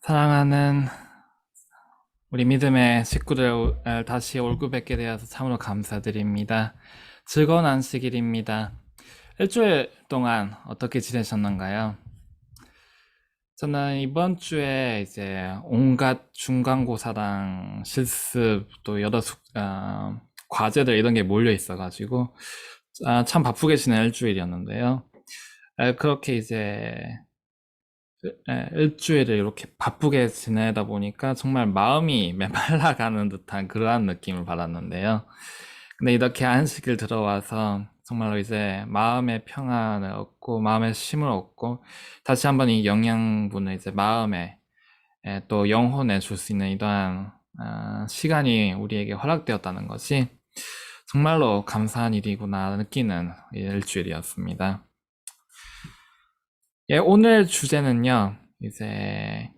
사랑하는 우리 믿음의 식구들 다시 얼굴 뵙게 되어서 참으로 감사드립니다. 즐거운 안식일입니다. 일주일 동안 어떻게 지내셨는가요? 저는 이번 주에 이제 온갖 중간고사랑 실습 또 여러 과제들 이런 게 몰려 있어가지고 참 바쁘게 지낸 일주일이었는데요. 그렇게 이제 일주일을 이렇게 바쁘게 지내다 보니까 정말 마음이 메말라가는 듯한 그러한 느낌을 받았는데요. 근데 이렇게 안식일 들어와서 정말로 이제 마음의 평안을 얻고 마음의 쉼을 얻고 다시 한번 이 영양분을 이제 마음에 또 영혼에 줄 수 있는 이러한 시간이 우리에게 허락되었다는 것이 정말로 감사한 일이구나 느끼는 일주일이었습니다. 예, 오늘 주제는요, 이제,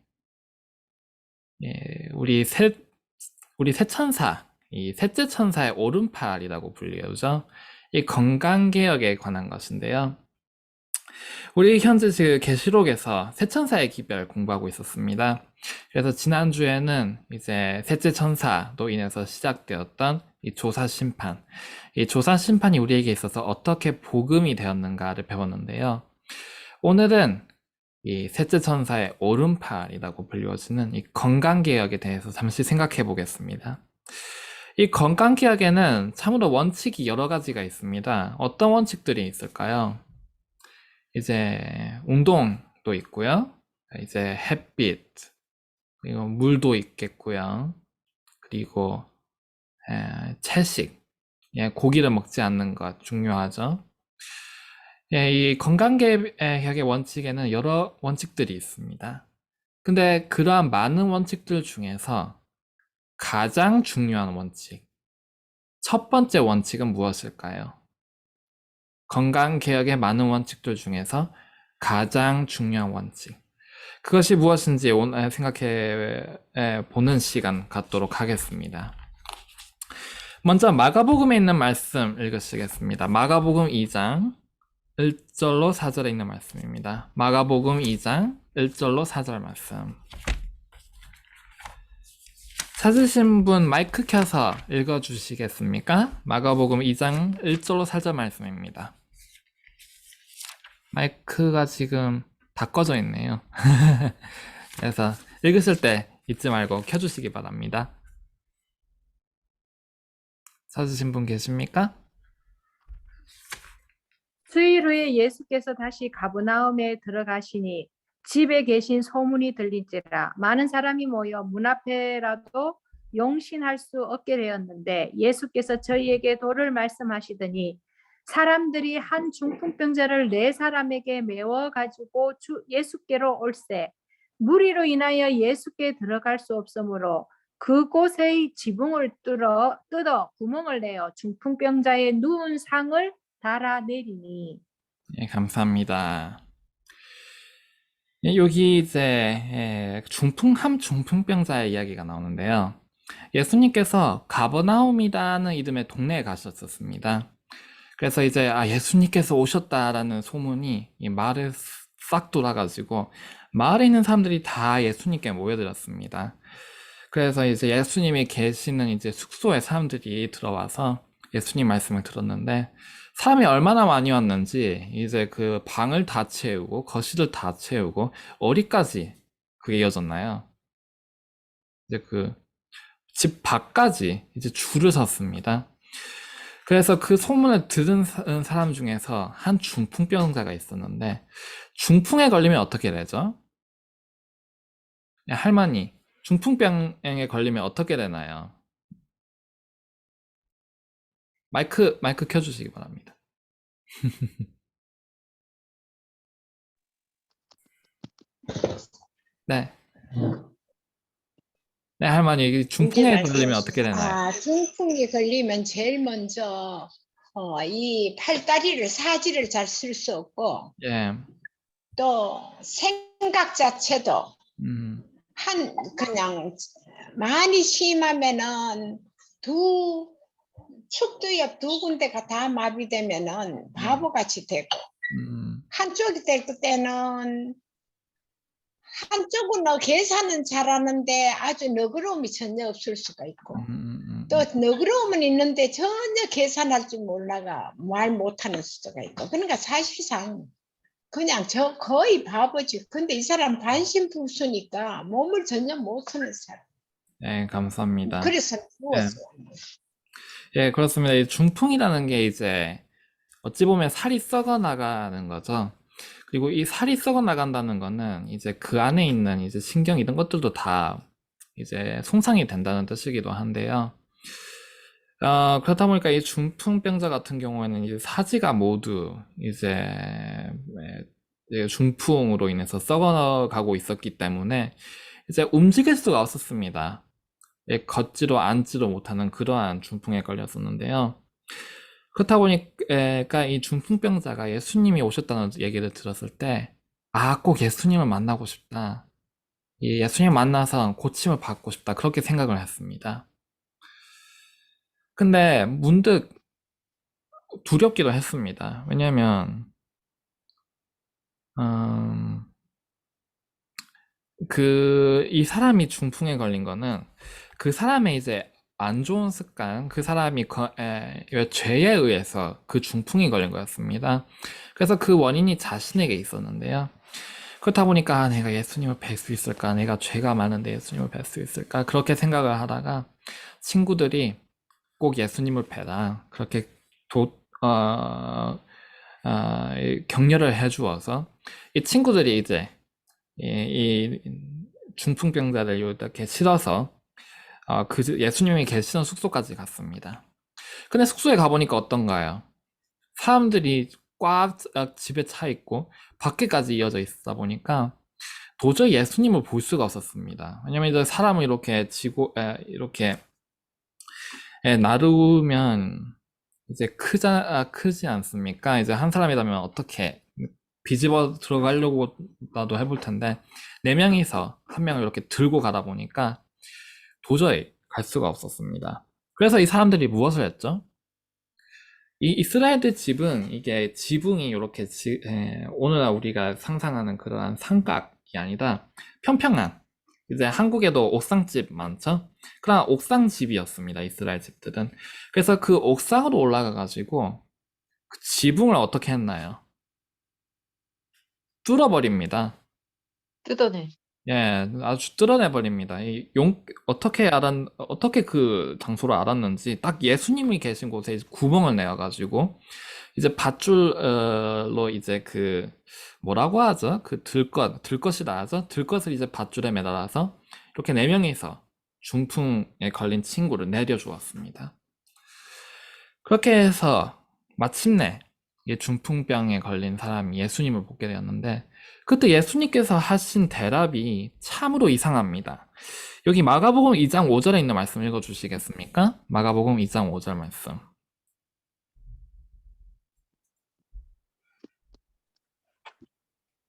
우리 새 천사, 이 셋째 천사의 오른팔이라고 불리우죠. 이 건강개혁에 관한 것인데요. 우리 현재 지금 계시록에서 새 천사의 기별 공부하고 있었습니다. 그래서 지난주에는 이제 셋째 천사로 인해서 시작되었던 이 조사 심판, 이 조사 심판이 우리에게 있어서 어떻게 복음이 되었는가를 배웠는데요. 오늘은 이 셋째 천사의 오른팔이라고 불리워지는 이 건강개혁에 대해서 잠시 생각해 보겠습니다. 이 건강개혁에는 참으로 원칙이 여러 가지가 있습니다. 어떤 원칙들이 있을까요? 이제 운동도 있고요. 이제 햇빛, 그리고 물도 있겠고요. 그리고 채식, 고기를 먹지 않는 것 중요하죠. 이 건강개혁의 원칙에는 여러 원칙들이 있습니다. 근데 그러한 많은 원칙들 중에서 가장 중요한 원칙, 첫 번째 원칙은 무엇일까요? 건강개혁의 많은 원칙들 중에서 가장 중요한 원칙. 그것이 무엇인지 오늘 생각해 보는 시간 갖도록 하겠습니다. 먼저 마가복음에 있는 말씀 읽으시겠습니다. 마가복음 2장 1절로 4절에 있는 말씀입니다. 마가복음 2장 1절로 4절 말씀. 찾으신 분 마이크 켜서 읽어주시겠습니까? 마가복음 2장 1절로 4절 말씀입니다. 마이크가 지금 다 꺼져 있네요. 그래서 읽으실 때 잊지 말고 켜주시기 바랍니다. 찾으신 분 계십니까? 수일 후에 예수께서 다시 가버나움에 들어가시니 집에 계신 소문이 들린지라 많은 사람이 모여 문 앞에라도 용신할 수 없게 되었는데 예수께서 저희에게 도를 말씀하시더니 사람들이 한 중풍병자를 4사람에게 메워 가지고 예수께로 올세 무리로 인하여 예수께 들어갈 수 없으므로 그곳의 지붕을 뜯어 구멍을 내어 중풍병자의 누운 상을 달아내리니. 예, 감사합니다. 여기 이제 중풍병자의 이야기가 나오는데요. 예수님께서 가버나움이라는 이름의 동네에 가셨었습니다. 그래서 이제 예수님께서 오셨다라는 소문이 이 마을에 싹 돌아가지고 마을에 있는 사람들이 다 예수님께 모여들었습니다. 그래서 이제 예수님이 계시는 이제 숙소에 사람들이 들어와서 예수님 말씀을 들었는데 사람이 얼마나 많이 왔는지 이제 그 방을 다 채우고 거실을 다 채우고 어디까지 그게 이어졌나요? 이제 그 집 밖까지 이제 줄을 섰습니다. 그래서 그 소문을 들은 사람 중에서 한 중풍병자가 있었는데 중풍에 걸리면 어떻게 되죠? 할머니, 중풍병에 걸리면 어떻게 되나요? 마이크 켜주시기 바랍니다. 네. 네, 할머니, 중풍에 걸리면 어떻게 되나요? 중풍이 걸리면 제일 먼저 이 팔다리를 사지를 잘 쓸 수 없고 예. 또 생각 자체도 그냥 많이 심하면은 축두 옆 2군데가 다 마비되면은 바보같이 되고 한쪽이 될 때는 한쪽은 계산은 잘하는데 아주 너그러움이 전혀 없을 수가 있고 또 너그러움은 있는데 전혀 계산할 줄 몰라가 말 못하는 수가 있고 그러니까 사실상 그냥 저 거의 바보지. 근데 이 사람 반신불수니까 몸을 전혀 못 쓰는 사람. 네, 감사합니다. 그래서 네. 누웠어요. 예, 그렇습니다. 이 중풍이라는 게 이제 어찌 보면 살이 썩어 나가는 거죠. 그리고 이 살이 썩어 나간다는 거는 이제 그 안에 있는 이제 신경 이런 것들도 다 이제 손상이 된다는 뜻이기도 한데요. 그렇다 보니까 이 중풍병자 같은 경우에는 이제 사지가 모두 이제 중풍으로 인해서 썩어가고 있었기 때문에 이제 움직일 수가 없었습니다. 걷지도 앉지도 못하는 그러한 중풍에 걸렸었는데요. 그렇다 보니까 이 중풍병자가 예수님이 오셨다는 얘기를 들었을 때, 꼭 예수님을 만나고 싶다. 이 예수님 만나서 고침을 받고 싶다. 그렇게 생각을 했습니다. 근데 문득 두렵기도 했습니다. 왜냐면, 이 사람이 중풍에 걸린 거는 그 사람의 이제 안 좋은 습관, 그 사람이 죄에 의해서 그 중풍이 걸린 거였습니다. 그래서 그 원인이 자신에게 있었는데요. 그렇다 보니까 내가 예수님을 뵐 수 있을까? 내가 죄가 많은데 예수님을 뵐 수 있을까? 그렇게 생각을 하다가 친구들이 꼭 예수님을 뵈라. 그렇게 격려를 해주어서 이 친구들이 이제 이 중풍병자를 이렇게 실어서 예수님이 계시던 숙소까지 갔습니다. 근데 숙소에 가보니까 어떤가요? 사람들이 꽉 집에 차 있고 밖에까지 이어져 있다 보니까 도저히 예수님을 볼 수가 없었습니다. 왜냐면 이제 사람을 이렇게 이렇게 나르면 이제 크지 않습니까? 이제 한 사람이라면 어떻게 뒤집어 들어가려고라도 해볼 텐데 4명이서 한 명을 이렇게 들고 가다 보니까 도저히 갈 수가 없었습니다. 그래서 이 사람들이 무엇을 했죠? 이 이스라엘의 집은 이게 지붕이 이렇게 오늘날 우리가 상상하는 그러한 삼각이 아니라 평평한 이제 한국에도 옥상집 많죠? 그런 옥상집이었습니다. 이스라엘 집들은. 그래서 그 옥상으로 올라가 가지고 그 지붕을 어떻게 했나요? 뚫어버립니다. 뜯어내. 예, 아주 뚫어내버립니다. 어떻게 그 장소를 알았는지, 딱 예수님이 계신 곳에 이제 구멍을 내어가지고, 이제 밧줄로 이제 뭐라고 하죠? 들것이라 하죠? 들것을 이제 밧줄에 매달아서, 이렇게 4명이서 중풍에 걸린 친구를 내려주었습니다. 그렇게 해서, 마침내, 이 중풍병에 걸린 사람이 예수님을 보게 되었는데, 그때 예수님께서 하신 대답이 참으로 이상합니다. 여기 마가복음 2장 5절에 있는 말씀 읽어주시겠습니까? 마가복음 2장 5절 말씀.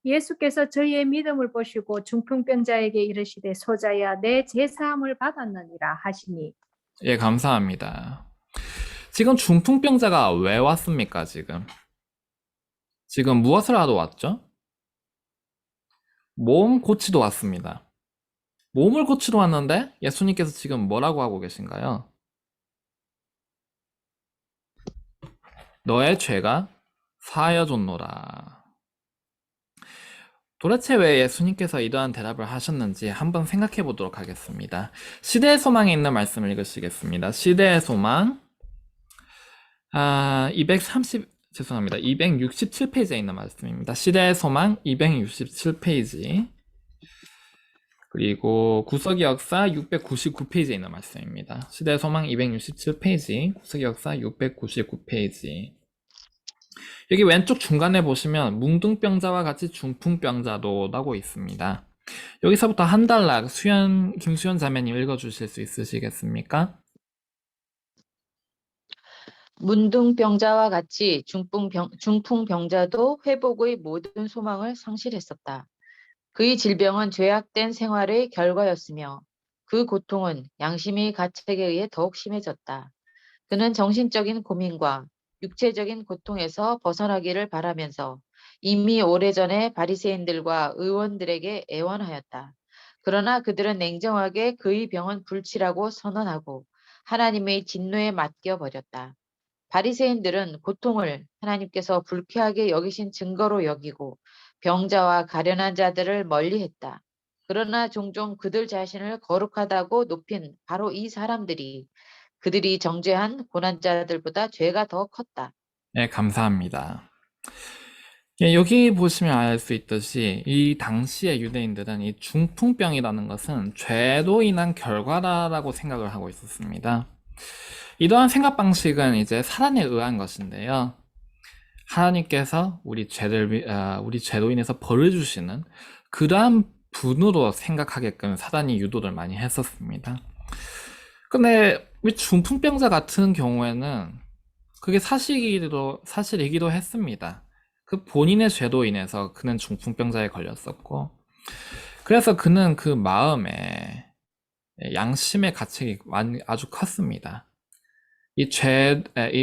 예수께서 저희의 믿음을 보시고 중풍병자에게 이르시되 소자야 내 제사함을 받았느니라 하시니. 예, 감사합니다. 지금 중풍병자가 왜 왔습니까, 지금? 지금 무엇을 하러 왔죠? 몸 고치러 왔습니다. 몸을 고치러 왔는데 예수님께서 지금 뭐라고 하고 계신가요? 너의 죄가 사하여졌노라. 도대체 왜 예수님께서 이러한 대답을 하셨는지 한번 생각해 보도록 하겠습니다. 시대의 소망에 있는 말씀을 읽으시겠습니다. 시대의 소망 267페이지에 있는 말씀입니다. 시대의 소망 267페이지 그리고 구석기 역사 699페이지에 있는 말씀입니다. 시대의 소망 267페이지 구석기 역사 699페이지 여기 왼쪽 중간에 보시면 뭉둥병자와 같이 중풍병자도 라고 있습니다. 여기서부터 한 단락 김수현 자매님 읽어주실 수 있으시겠습니까? 문둥병자와 같이 중풍병자도 회복의 모든 소망을 상실했었다. 그의 질병은 죄악된 생활의 결과였으며 그 고통은 양심의 가책에 의해 더욱 심해졌다. 그는 정신적인 고민과 육체적인 고통에서 벗어나기를 바라면서 이미 오래전에 바리새인들과 의원들에게 애원하였다. 그러나 그들은 냉정하게 그의 병은 불치라고 선언하고 하나님의 진노에 맡겨버렸다. 바리새인들은 고통을 하나님께서 불쾌하게 여기신 증거로 여기고 병자와 가련한 자들을 멀리했다. 그러나 종종 그들 자신을 거룩하다고 높인 바로 이 사람들이 그들이 정죄한 고난자들보다 죄가 더 컸다. 예, 감사합니다. 예, 여기 보시면 알 수 있듯이 이 당시의 유대인들은 이 중풍병이라는 것은 죄로 인한 결과라고 생각을 하고 있었습니다. 이러한 생각 방식은 이제 사단에 의한 것인데요. 하나님께서 우리 죄로 인해서 벌을 주시는 그러한 분으로 생각하게끔 사단이 유도를 많이 했었습니다. 근데 이 중풍병자 같은 경우에는 그게 사실이기도 했습니다. 그 본인의 죄로 인해서 그는 중풍병자에 걸렸었고, 그래서 그는 그 마음에 양심의 가책이 아주 컸습니다. 이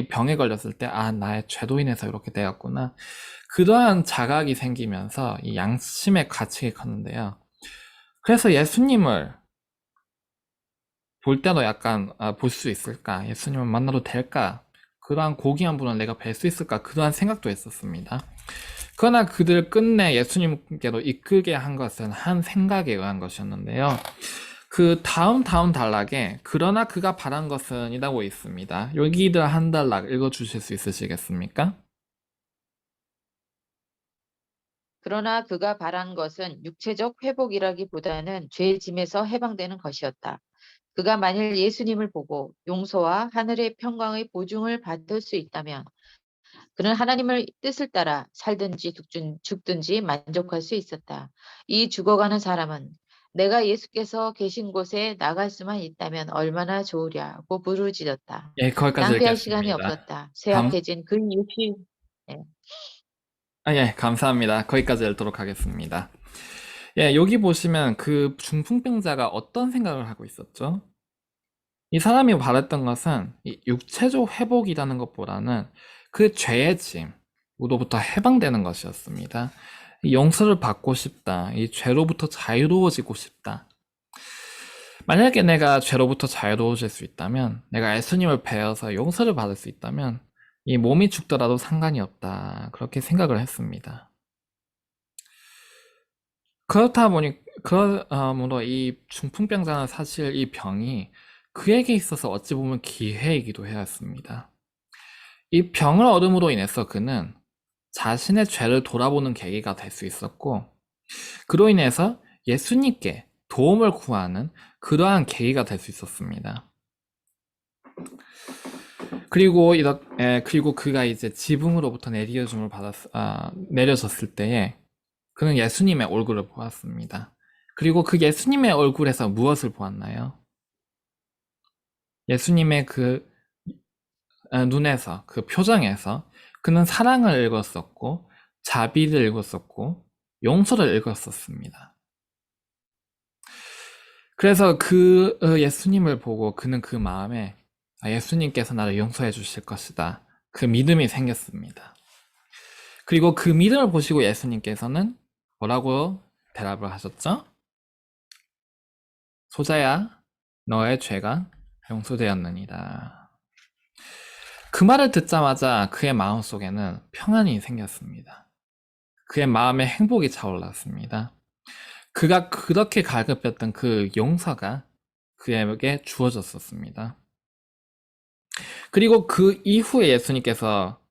병에 걸렸을 때, 나의 죄로 인해서 이렇게 되었구나. 그러한 자각이 생기면서 이 양심의 가책이 컸는데요. 그래서 예수님을 볼 때도 약간, 볼 수 있을까? 예수님을 만나도 될까? 그러한 고귀한 분을 내가 뵐 수 있을까? 그러한 생각도 했었습니다. 그러나 그들 끝내 예수님께로 이끌게 한 것은 한 생각에 의한 것이었는데요. 그 다음 단락에 그러나 그가 바란 것은 이라고 있습니다. 여기들 한 단락 읽어주실 수 있으시겠습니까? 그러나 그가 바란 것은 육체적 회복이라기보다는 죄 짐에서 해방되는 것이었다. 그가 만일 예수님을 보고 용서와 하늘의 평강의 보증을 받을 수 있다면 그는 하나님의 뜻을 따라 살든지 죽든지 만족할 수 있었다. 이 죽어가는 사람은 내가 예수께서 계신 곳에 나갈 수만 있다면 얼마나 좋으랴고 부르짖었다. 예, 거기까지 낭비할 시간이 읽겠습니다. 없었다. 쇠약해진 그 육신. 네. 예, 감사합니다. 거기까지 읽도록 하겠습니다. 예, 여기 보시면 그 중풍병자가 어떤 생각을 하고 있었죠? 이 사람이 바랬던 것은 이 육체적 회복이라는 것보다는 그 죄의 짐으로부터 해방되는 것이었습니다. 이 용서를 받고 싶다. 이 죄로부터 자유로워지고 싶다. 만약에 내가 죄로부터 자유로워질 수 있다면, 내가 예수님을 배워서 용서를 받을 수 있다면 이 몸이 죽더라도 상관이 없다. 그렇게 생각을 했습니다. 그러므로 이 중풍병자는 사실 이 병이 그에게 있어서 어찌 보면 기회이기도 하였습니다. 이 병을 얻음으로 인해서 그는 자신의 죄를 돌아보는 계기가 될 수 있었고, 그로 인해서 예수님께 도움을 구하는 그러한 계기가 될 수 있었습니다. 그리고 그가 이제 지붕으로부터 내려졌을 때에 그는 예수님의 얼굴을 보았습니다. 그리고 그 예수님의 얼굴에서 무엇을 보았나요? 예수님의 그 눈에서, 그 표정에서 그는 사랑을 읽었었고, 자비를 읽었었고, 용서를 읽었었습니다. 그래서 그 예수님을 보고 그는 그 마음에 예수님께서 나를 용서해 주실 것이다. 그 믿음이 생겼습니다. 그리고 그 믿음을 보시고 예수님께서는 뭐라고 대답을 하셨죠? 소자야, 너의 죄가 용서되었느니라. 그 말을 듣자마자 그의 마음속에는 평안이 생겼습니다. 그의 마음에 행복이 차올랐습니다. 그가 그렇게 갈급했던 그 용서가 그에게 주어졌었습니다. 그리고 그 이후에 예수님께서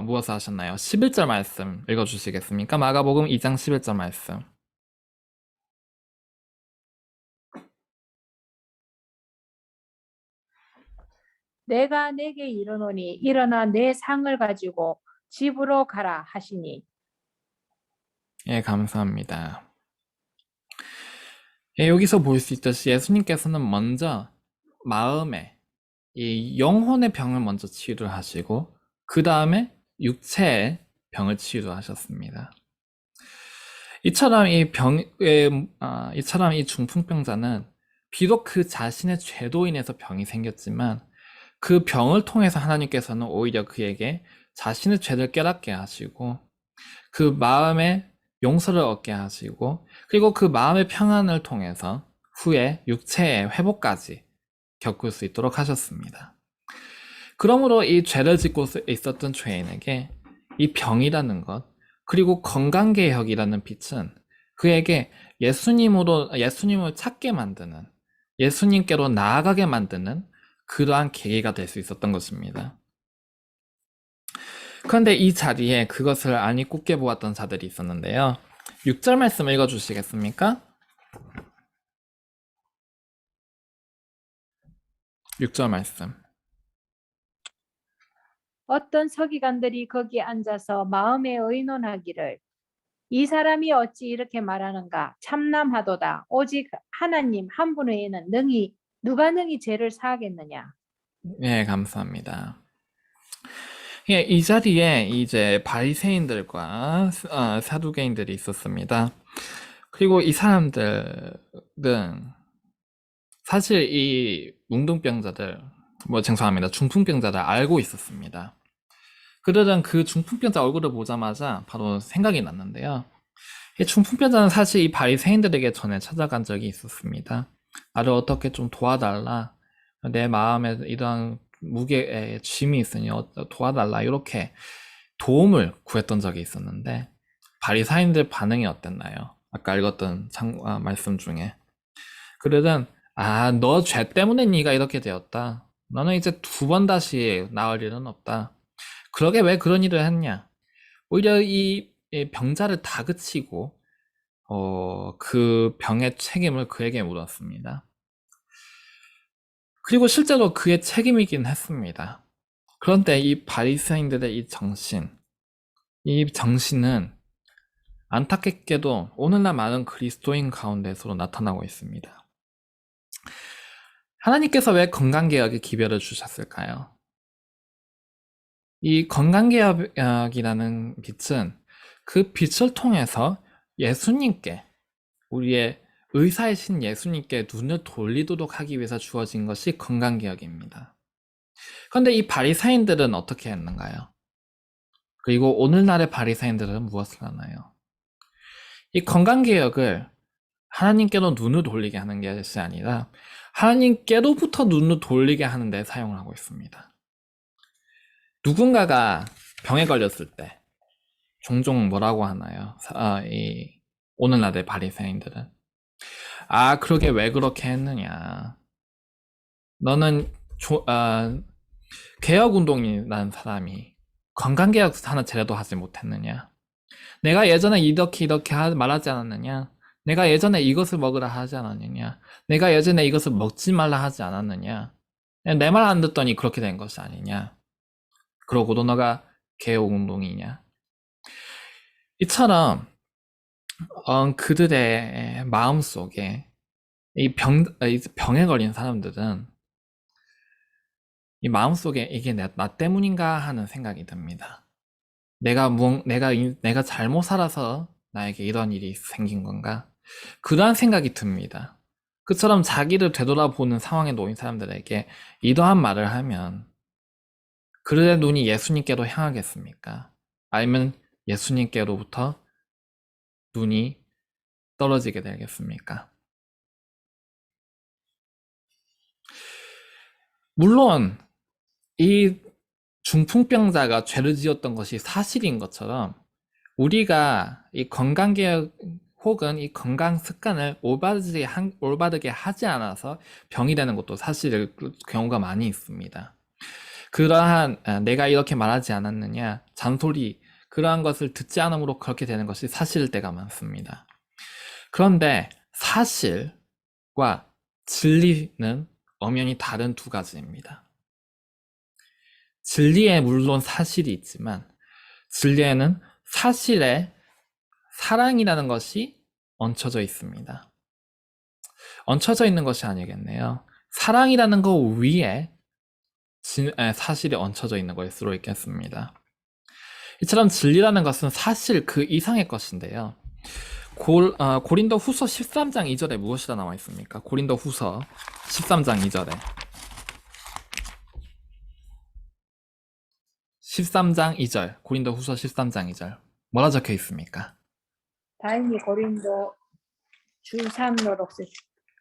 무엇을 하셨나요? 11절 말씀 읽어주시겠습니까? 마가복음 2장 11절 말씀. 내가 내게 이르노니 일어나 내 상을 가지고 집으로 가라 하시니. 예, 감사합니다. 예, 여기서 볼 수 있듯이 예수님께서는 먼저 마음에 이 영혼의 병을 먼저 치유를 하시고 그 다음에 육체의 병을 치유를 하셨습니다. 이처럼 이 중풍병자는 비록 그 자신의 죄로 인해서 병이 생겼지만 그 병을 통해서 하나님께서는 오히려 그에게 자신의 죄를 깨닫게 하시고 그 마음의 용서를 얻게 하시고, 그리고 그 마음의 평안을 통해서 후에 육체의 회복까지 겪을 수 있도록 하셨습니다. 그러므로 이 죄를 짓고 있었던 죄인에게 이 병이라는 것, 그리고 건강개혁이라는 빛은 그에게 예수님을 찾게 만드는, 예수님께로 나아가게 만드는 그러한 계기가 될 수 있었던 것입니다. 그런데 이 자리에 그것을 안이 굳게 보았던 자들이 있었는데요. 6절 말씀 읽어주시겠습니까? 6절 말씀. 어떤 서기관들이 거기 앉아서 마음에 의논하기를 이 사람이 어찌 이렇게 말하는가 참남하도다. 오직 하나님 한 분 외에는 누가 능히 죄를 사하겠느냐. 네, 감사합니다. 예, 이 자리에 이제 바리새인들과 사두개인들이 있었습니다. 그리고 이 사람들은 사실 이 뭉둥병자들, 죄송합니다. 중풍병자들 알고 있었습니다. 그들은 그 중풍병자 얼굴을 보자마자 바로 생각이 났는데요. 이 중풍병자는 사실 이 바리새인들에게 전에 찾아간 적이 있었습니다. 나를 어떻게 좀 도와달라. 내 마음에 이러한 무게의 짐이 있으니 도와달라. 이렇게 도움을 구했던 적이 있었는데 바리새인들 반응이 어땠나요? 아까 읽었던 말씀 중에 그들은 너 죄 때문에 네가 이렇게 되었다. 너는 이제 2번 다시 나을 일은 없다. 그러게 왜 그런 일을 했냐? 오히려 이 병자를 다그치고 그 병의 책임을 그에게 물었습니다. 그리고 실제로 그의 책임이긴 했습니다. 그런데 이 바리새인들의 이 정신은 안타깝게도 오늘날 많은 그리스도인 가운데서로 나타나고 있습니다. 하나님께서 왜 건강개혁의 기별을 주셨을까요? 이 건강개혁이라는 빛은 그 빛을 통해서 예수님께, 우리의 의사이신 예수님께 눈을 돌리도록 하기 위해서 주어진 것이 건강개혁입니다. 그런데 이 바리새인들은 어떻게 했는가요? 그리고 오늘날의 바리새인들은 무엇을 하나요? 이 건강개혁을 하나님께로 눈을 돌리게 하는 것이 아니라 하나님께로부터 눈을 돌리게 하는 데 사용을 하고 있습니다. 누군가가 병에 걸렸을 때 종종 뭐라고 하나요? 오늘날의 바리새인들은 그러게 왜 그렇게 했느냐? 너는 개혁운동이라는 사람이 건강개혁 하나 제대로 하지 못했느냐? 내가 예전에 이렇게 말하지 않았느냐? 내가 예전에 이것을 먹으라 하지 않았느냐? 내가 예전에 이것을 먹지 말라 하지 않았느냐? 내 말 안 듣더니 그렇게 된 것이 아니냐? 그러고도 너가 개혁운동이냐? 이처럼 그들의 마음속에 이 병에 걸린 사람들은 이 마음속에 이게 나 때문인가 하는 생각이 듭니다. 내가 잘못 살아서 나에게 이런 일이 생긴 건가? 그러한 생각이 듭니다. 그처럼 자기를 되돌아보는 상황에 놓인 사람들에게 이러한 말을 하면 그들의 눈이 예수님께로 향하겠습니까? 아니면 예수님께로부터 눈이 떨어지게 되겠습니까? 물론 이 중풍병자가 죄를 지었던 것이 사실인 것처럼 우리가 이 건강개혁 혹은 이 건강 습관을 올바르게 하지 않아서 병이 되는 것도 사실 경우가 많이 있습니다. 그러한 내가 이렇게 말하지 않았느냐, 잔소리, 그러한 것을 듣지 않으므로 그렇게 되는 것이 사실일 때가 많습니다. 그런데 사실과 진리는 엄연히 다른 두 가지입니다. 진리에 물론 사실이 있지만 진리에는 사실에 사랑이라는 것이 얹혀져 있습니다. 얹혀져 있는 것이 아니겠네요. 사랑이라는 것 위에 사실이 얹혀져 있는 것일 수도 있겠습니다. 이처럼 진리라는 것은 사실 그 이상의 것인데요. 고린도 후서 13장 2절에 무엇이라 나와 있습니까? 고린도 후서 13장 2절에 13장 2절 고린도 후서 13장 2절 뭐라 적혀 있습니까? 다행히 고린도 주3로록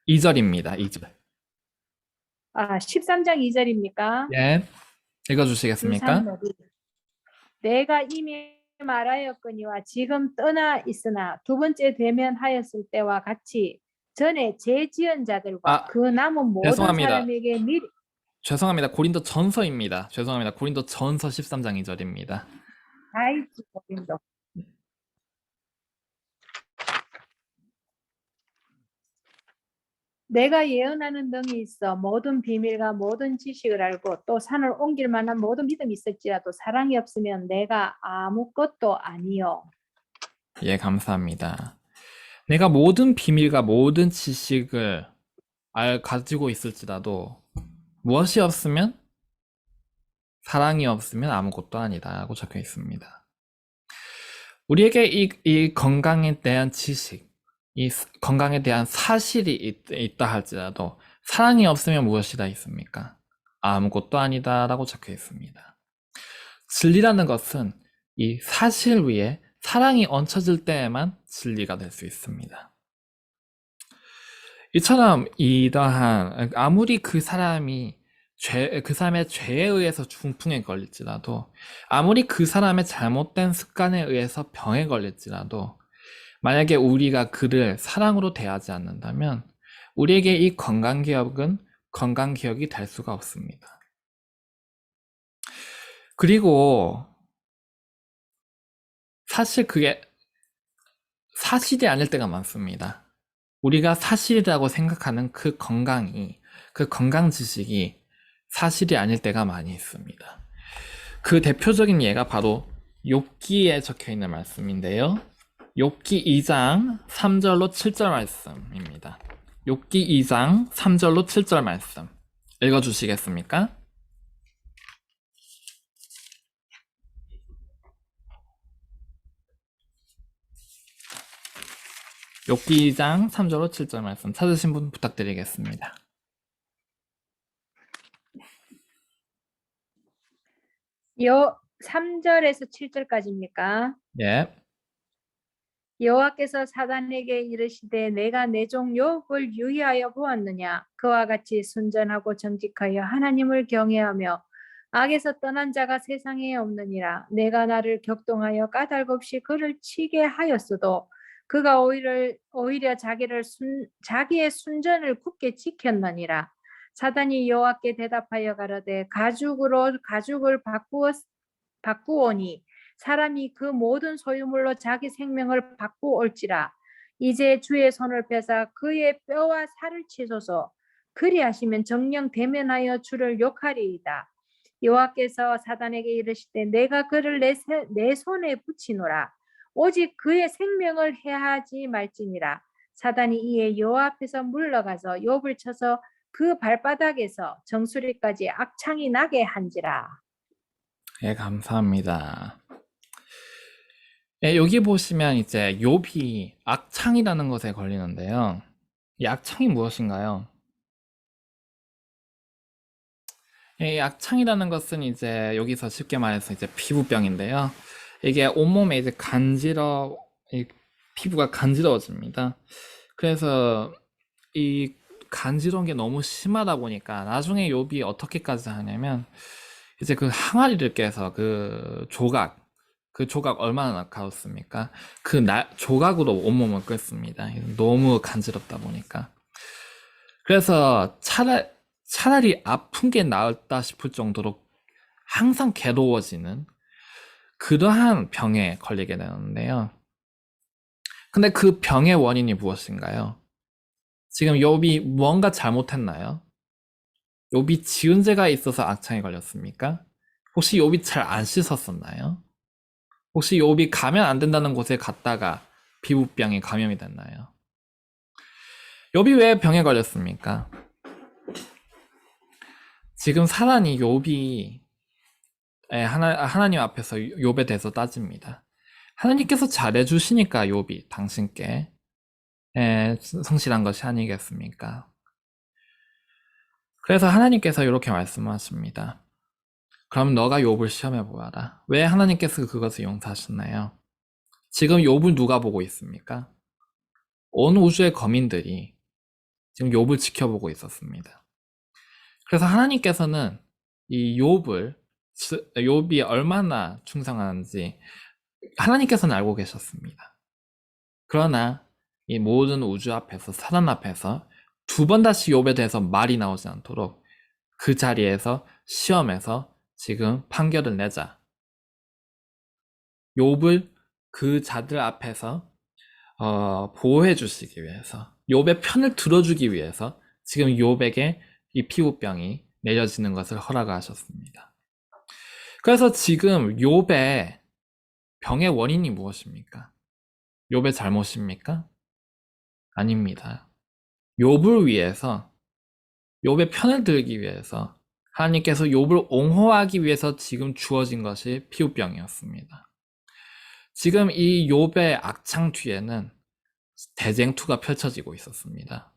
2절입니다. 2절. 13장 2절입니까? 예. 읽어주시겠습니까? 주3로록 내가 이미 말하였거니와 지금 떠나 있으나 두 번째 대면하였을 때와 같이 전에 죄 지은 자들과 그 남은 모든 죄송합니다. 사람에게 미리 죄송합니다. 고린도 전서입니다. 죄송합니다. 고린도 전서 13장 2절입니다. 다이치 고린도 내가 예언하는 등이 있어 모든 비밀과 모든 지식을 알고 또 산을 옮길 만한 모든 믿음이 있을지라도 사랑이 없으면 내가 아무것도 아니요. 예, 감사합니다. 내가 모든 비밀과 모든 지식을 가지고 있을지라도 무엇이 없으면 사랑이 없으면 아무것도 아니다라고 적혀 있습니다. 우리에게 이 건강에 대한 지식, 이 건강에 대한 사실이 있다 할지라도 사랑이 없으면 무엇이다 있습니까? 아무것도 아니다라고 적혀 있습니다. 진리라는 것은 이 사실 위에 사랑이 얹혀질 때에만 진리가 될 수 있습니다. 이처럼 이러한 아무리 그 사람의 죄에 의해서 중풍에 걸릴지라도 아무리 그 사람의 잘못된 습관에 의해서 병에 걸릴지라도 만약에 우리가 그를 사랑으로 대하지 않는다면 우리에게 이 건강기억은 건강기억이 될 수가 없습니다. 그리고 사실 그게 사실이 아닐 때가 많습니다. 우리가 사실이라고 생각하는 그 건강 지식이 사실이 아닐 때가 많이 있습니다. 그 대표적인 예가 바로 욥기에 적혀 있는 말씀인데요. 욥기 2장 3절로 7절 말씀입니다. 욥기 2장 3절로 7절 말씀 읽어주시겠습니까? 욥기 2장 3절로 7절 말씀 찾으신 분 부탁드리겠습니다. 요 3절에서 7절까지입니까? 예. 여호와께서 사단에게 이르시되 내가 내 종 욥을 유의하여 보았느냐 그와 같이 순전하고 정직하여 하나님을 경외하며 악에서 떠난 자가 세상에 없느니라. 내가 나를 격동하여 까닭없이 그를 치게 하였어도 그가 오히려 자기의 순전을 굳게 지켰느니라. 사단이 여호와께 대답하여 가로되 가죽으로 가죽을 바꾸오니 사람이 그 모든 소유물로 자기 생명을 바꾸올지라. 이제 주의 손을 펴사 그의 뼈와 살을 치소서. 그리하시면 정령 대면하여 주를 욕하리이다. 여호와께서 사단에게 이르시되 내가 그를 내 손에 붙이노라. 오직 그의 생명을 해하지 말지니라. 사단이 이에 여호와 앞에서 물러가서 욥을 쳐서 그 발바닥에서 정수리까지 악창이 나게 한지라. 예, 감사합니다. 예, 여기 보시면 이제 욥이 악창이라는 것에 걸리는데요. 이 악창이 무엇인가요? 예, 이 악창이라는 것은 이제 여기서 쉽게 말해서 이제 피부병인데요. 이게 온몸에 이제 이 피부가 간지러워집니다. 그래서 이 간지러운 게 너무 심하다 보니까 나중에 욥이 어떻게까지 하냐면 이제 그 항아리를 깨서 그 조각 얼마나 날카롭습니까? 조각으로 온몸을 끓습니다. 너무 간지럽다 보니까. 그래서 차라리 아픈 게 나았다 싶을 정도로 항상 괴로워지는 그러한 병에 걸리게 되는데요. 근데 그 병의 원인이 무엇인가요? 지금 욥이 무언가 잘못했나요? 욥이 지은 죄가 있어서 악창에 걸렸습니까? 혹시 욥이 잘 안 씻었었나요? 혹시 욥이 가면 안 된다는 곳에 갔다가 피부병에 감염이 됐나요? 욥이 왜 병에 걸렸습니까? 지금 사단이 욥이 하나님 앞에서 욥에 대해서 따집니다. 하나님께서 잘해주시니까 욥이 당신께 성실한 것이 아니겠습니까? 그래서 하나님께서 이렇게 말씀하십니다. 그럼 너가 욥을 시험해 보아라. 왜 하나님께서 그것을 용서하셨나요? 지금 욥을 누가 보고 있습니까? 온 우주의 거민들이 지금 욥을 지켜보고 있었습니다. 그래서 하나님께서는 이 욥이 얼마나 충성하는지 하나님께서는 알고 계셨습니다. 그러나 이 모든 우주 앞에서, 사단 앞에서 두 번 다시 욥에 대해서 말이 나오지 않도록 그 자리에서 시험에서 지금 판결을 내자. 욥을 그 자들 앞에서 보호해 주시기 위해서, 욥의 편을 들어주기 위해서 지금 욥에게 이 피부병이 내려지는 것을 허락하셨습니다. 그래서 지금 욥의 병의 원인이 무엇입니까? 욥의 잘못입니까? 아닙니다. 욥을 위해서, 욥의 편을 들기 위해서 하나님께서 욥을 옹호하기 위해서 지금 주어진 것이 피부병이었습니다. 지금 이 욥의 악창 뒤에는 대쟁투가 펼쳐지고 있었습니다.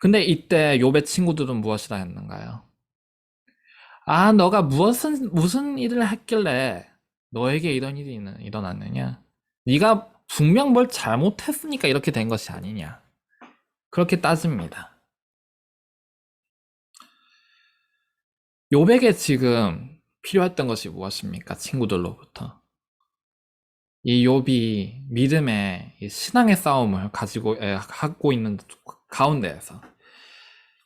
근데 이때 욥의 친구들은 무엇이라 했는가요? 아, 너가 무슨 일을 했길래 너에게 이런 일이 일어났느냐? 네가 분명 뭘 잘못했으니까 이렇게 된 것이 아니냐? 그렇게 따집니다. 욥에게 지금 필요했던 것이 무엇입니까? 친구들로부터. 이 욥이 믿음의 신앙의 싸움을 하고 있는 가운데에서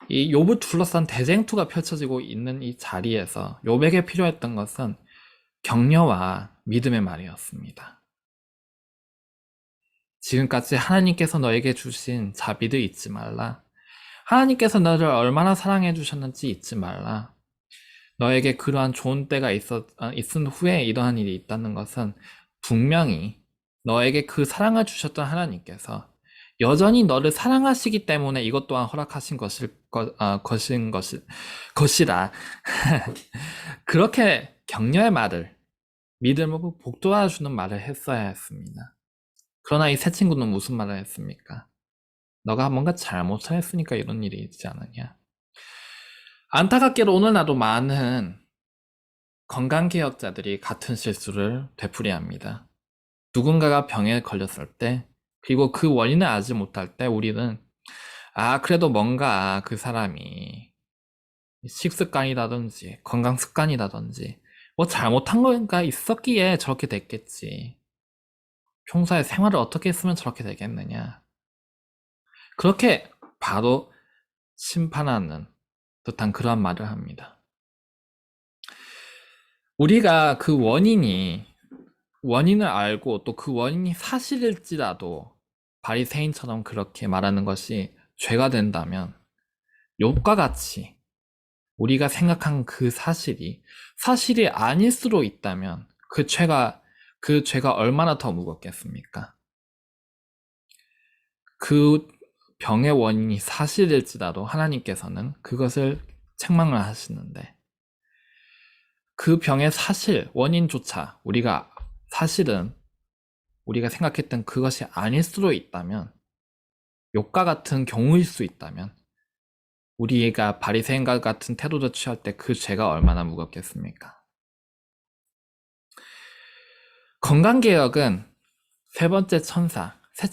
이 욥을 둘러싼 대쟁투가 펼쳐지고 있는 이 자리에서 욥에게 필요했던 것은 격려와 믿음의 말이었습니다. 지금까지 하나님께서 너에게 주신 자비를 잊지 말라. 하나님께서 너를 얼마나 사랑해 주셨는지 잊지 말라. 너에게 그러한 좋은 때가 있은 후에 이러한 일이 있다는 것은 분명히 너에게 그 사랑을 주셨던 하나님께서 여전히 너를 사랑하시기 때문에 이것 또한 허락하신 것이라. 그렇게 격려의 말을, 믿음을 북돋아주는 말을 했어야 했습니다. 그러나 이 새 친구는 무슨 말을 했습니까? 너가 뭔가 잘못을 했으니까 이런 일이 있지 않느냐. 안타깝게도 오늘날도 많은 건강개혁자들이 같은 실수를 되풀이합니다. 누군가가 병에 걸렸을 때, 그리고 그 원인을 알지 못할 때 우리는 그래도 뭔가 그 사람이 식습관이라든지 건강습관이라든지 뭐 잘못한 거가 있었기에 저렇게 됐겠지. 평소에 생활을 어떻게 했으면 저렇게 되겠느냐. 그렇게 바로 심판하는 듯한 그러한 말을 합니다. 우리가 그 원인을 알고 또 그 원인이 사실일지라도 바리새인처럼 그렇게 말하는 것이 죄가 된다면 욥과 같이 우리가 생각한 그 사실이 아닐 수도 있다면 그 죄가 얼마나 더 무겁겠습니까? 그 병의 원인이 사실일지라도 하나님께서는 그것을 책망을 하시는데 그 병의 원인조차 사실은 우리가 생각했던 그것이 아닐 수도 있다면, 욥과 같은 경우일 수 있다면 우리가 바리새인과 같은 태도를 취할 때 그 죄가 얼마나 무겁겠습니까? 건강개혁은 셋째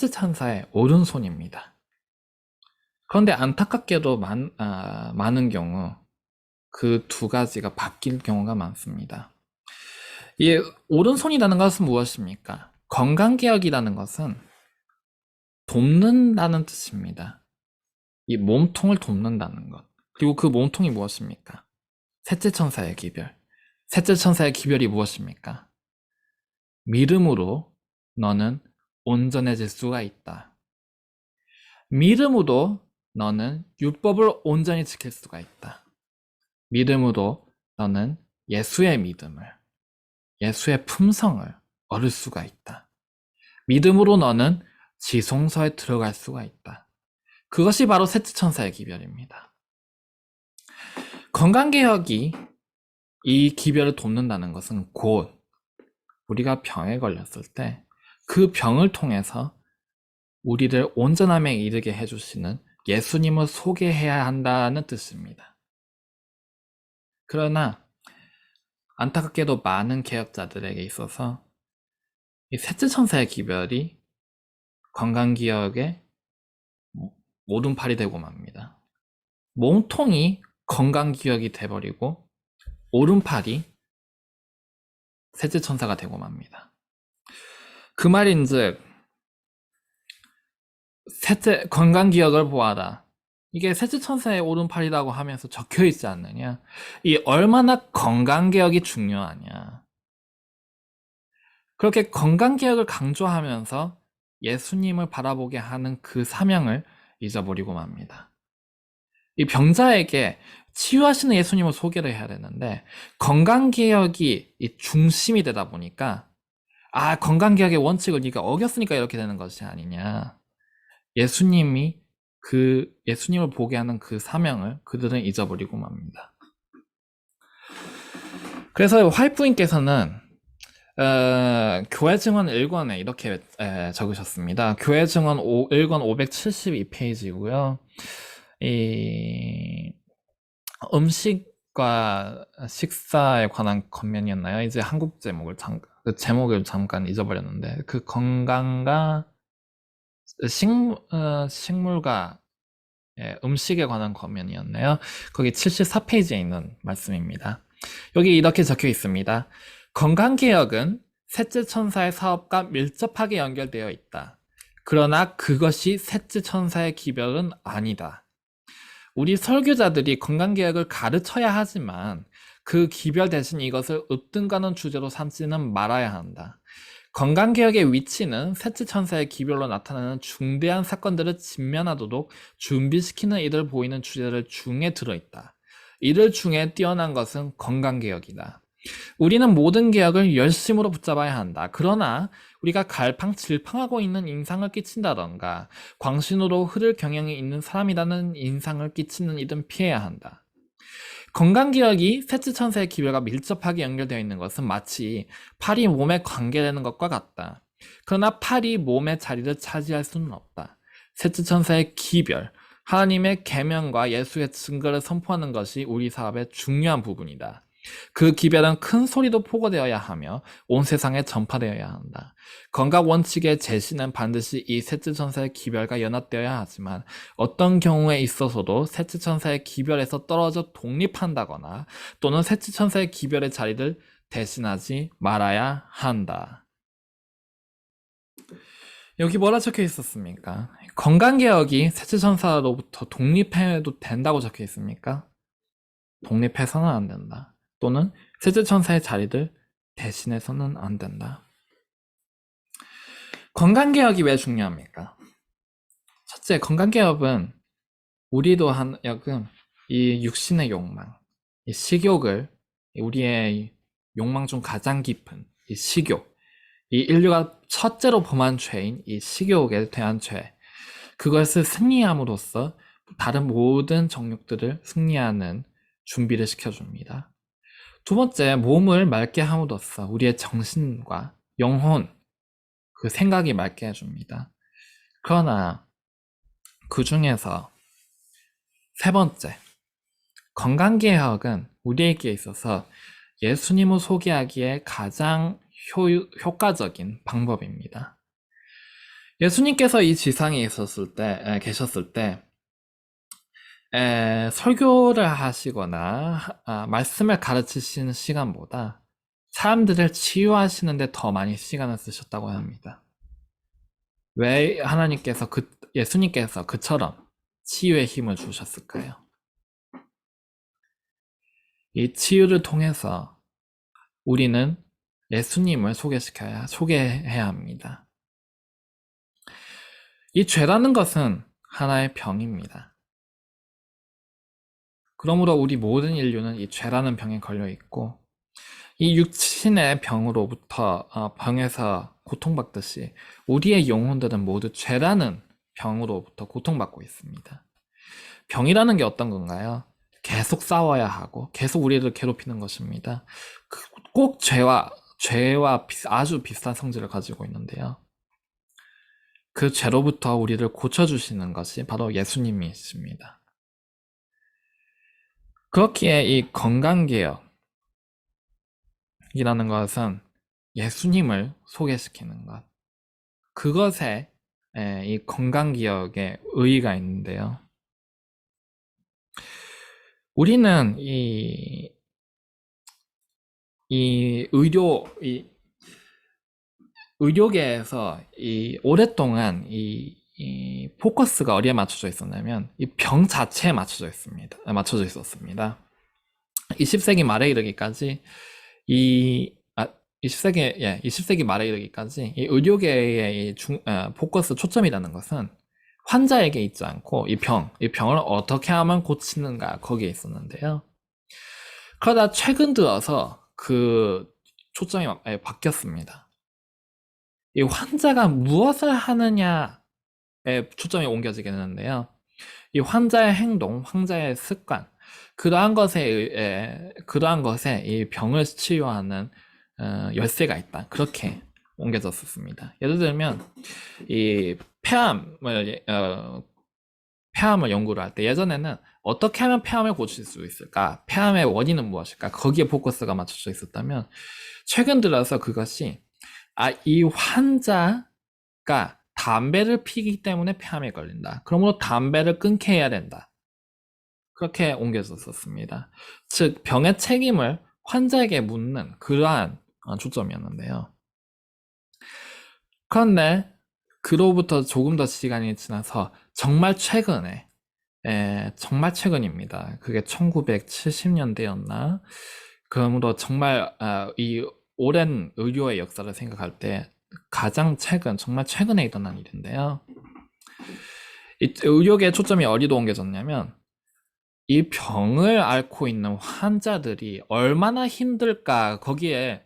천사의 오른손입니다. 그런데 안타깝게도 많은 경우 그 두 가지가 바뀔 경우가 많습니다. 이 오른손이라는 것은 무엇입니까? 건강개혁이라는 것은 돕는다는 뜻입니다. 이 몸통을 돕는다는 것. 그리고 그 몸통이 무엇입니까? 셋째 천사의 기별. 셋째 천사의 기별이 무엇입니까? 믿음으로 너는 온전해질 수가 있다. 믿음으로 너는 율법을 온전히 지킬 수가 있다. 믿음으로 너는 예수의 품성을 얻을 수가 있다. 믿음으로 너는 지성소에 들어갈 수가 있다. 그것이 바로 셋째 천사의 기별입니다. 건강개혁이 이 기별을 돕는다는 것은 곧 우리가 병에 걸렸을 때 그 병을 통해서 우리를 온전함에 이르게 해주시는 예수님을 소개해야 한다는 뜻입니다. 그러나 안타깝게도 많은 개혁자들에게 있어서 이 셋째 천사의 기별이 건강기억의 모둠팔이 되고 맙니다. 몸통이 건강기억이 돼버리고 오른팔이 셋째 천사가 되고 맙니다. 그 말인즉 셋째 건강기억을 보아라. 이게 셋째 천사의 오른팔이라고 하면서 적혀 있지 않느냐? 이 얼마나 건강기억이 중요하냐? 그렇게 건강기억을 강조하면서 예수님을 바라보게 하는 그 사명을 잊어버리고 맙니다. 이 병자에게 치유하시는 예수님을 소개를 해야 되는데 건강개혁이 이 중심이 되다 보니까 건강개혁의 원칙을 네가 어겼으니까 이렇게 되는 것이 아니냐. 예수님을 보게 하는 그 사명을 그들은 잊어버리고 맙니다. 그래서 화이트부인께서는 교회 증언 1권에 이렇게 적으셨습니다. 교회 증언 1권 572페이지고요. 이 음식과 식사에 관한 권면이었나요? 이제 한국 그 제목을 잠깐 잊어버렸는데 그 건강과 식물과 음식에 관한 권면이었나요? 거기 74페이지에 있는 말씀입니다. 여기 이렇게 적혀 있습니다. 건강개혁은 셋째 천사의 사업과 밀접하게 연결되어 있다. 그러나 그것이 셋째 천사의 기별은 아니다. 우리 설교자들이 건강개혁을 가르쳐야 하지만 그 기별 대신 이것을 으뜸가는 주제로 삼지는 말아야 한다. 건강개혁의 위치는 셋째 천사의 기별로 나타나는 중대한 사건들을 직면하도록 준비시키는 이들 보이는 주제들 중에 들어있다. 이들 중에 뛰어난 것은 건강개혁이다. 우리는 모든 개혁을 열심으로 붙잡아야 한다. 그러나 우리가 갈팡질팡하고 있는 인상을 끼친다던가 광신으로 흐를 경향이 있는 사람이라는 인상을 끼치는 이든 피해야 한다. 건강개혁이 셋째 천사의 기별과 밀접하게 연결되어 있는 것은 마치 팔이 몸에 관계되는 것과 같다. 그러나 팔이 몸의 자리를 차지할 수는 없다. 셋째 천사의 기별, 하나님의 계명과 예수의 증거를 선포하는 것이 우리 사업의 중요한 부분이다. 그 기별은 큰 소리도 포고되어야 하며 온 세상에 전파되어야 한다. 건강 원칙의 제시는 반드시 이 셋째 천사의 기별과 연합되어야 하지만 어떤 경우에 있어서도 셋째 천사의 기별에서 떨어져 독립한다거나 또는 셋째 천사의 기별의 자리를 대신하지 말아야 한다. 여기 뭐라 적혀 있었습니까? 건강개혁이 셋째 천사로부터 독립해도 된다고 적혀 있습니까? 독립해서는 안 된다. 또는 셋째 천사의 자리를 대신해서는 안 된다. 건강개혁이 왜 중요합니까? 첫째, 건강개혁은 우리도 하여금 이 육신의 욕망, 이 식욕을 우리의 욕망 중 가장 깊은 이 식욕, 이 인류가 첫째로 범한 죄인 이 식욕에 대한 죄, 그것을 승리함으로써 다른 모든 정욕들을 승리하는 준비를 시켜줍니다. 두 번째, 몸을 맑게 함으로써 우리의 정신과 영혼, 그 생각이 맑게 해줍니다. 그러나 그 중에서 세 번째, 건강개혁은 우리에게 있어서 예수님을 소개하기에 가장 효과적인 방법입니다. 예수님께서 이 지상에 계셨을 때 설교를 하시거나 말씀을 가르치시는 시간보다 사람들을 치유하시는데 더 많이 시간을 쓰셨다고 합니다. 왜 예수님께서 그처럼 치유의 힘을 주셨을까요? 이 치유를 통해서 우리는 예수님을 소개해야 합니다. 이 죄라는 것은 하나의 병입니다. 그러므로 우리 모든 인류는 이 죄라는 병에 걸려 있고 이 육신의 병에서 고통받듯이 우리의 영혼들은 모두 죄라는 병으로부터 고통받고 있습니다. 병이라는 게 어떤 건가요? 계속 싸워야 하고 계속 우리를 괴롭히는 것입니다. 꼭 죄와 아주 비슷한 성질을 가지고 있는데요. 그 죄로부터 우리를 고쳐주시는 것이 바로 예수님이십니다. 그렇기에 이 건강개혁이라는 것은 예수님을 소개시키는 것. 그것에 이 건강기억에 의의가 있는데요. 우리는 이 의료계에서 오랫동안 이 포커스가 어디에 맞춰져 있었냐면 이 병 자체에 맞춰져 있었습니다. 20세기 말에 이르기까지 20세기 말에 이르기까지 이 의료계의 포커스 초점이라는 것은 환자에게 있지 않고 이 병을 어떻게 하면 고치는가 거기에 있었는데요. 그러다 최근 들어서 그 초점이 바뀌었습니다. 이 환자가 무엇을 하느냐에 초점이 옮겨지게 되는데요. 이 환자의 행동, 환자의 습관, 그러한 것에 이 병을 치유하는 열쇠가 있다. 그렇게 옮겨졌었습니다. 예를 들면 이 폐암을 연구를 할 때 예전에는 어떻게 하면 폐암을 고칠 수 있을까? 폐암의 원인은 무엇일까? 거기에 포커스가 맞춰져 있었다면 최근 들어서 그것이 이 환자가 담배를 피기 때문에 폐암에 걸린다. 그러므로 담배를 끊게 해야 된다. 그렇게 옮겨졌었습니다. 즉 병의 책임을 환자에게 묻는 그러한 초점이었는데요. 그런데 그로부터 조금 더 시간이 지나서 정말 최근입니다. 그게 1970년대였나? 그러므로 정말 이 오랜 의료의 역사를 생각할 때 정말 최근에 일어난 일인데요. 이 의료계의 초점이 어디로 옮겨졌냐면 이 병을 앓고 있는 환자들이 얼마나 힘들까 거기에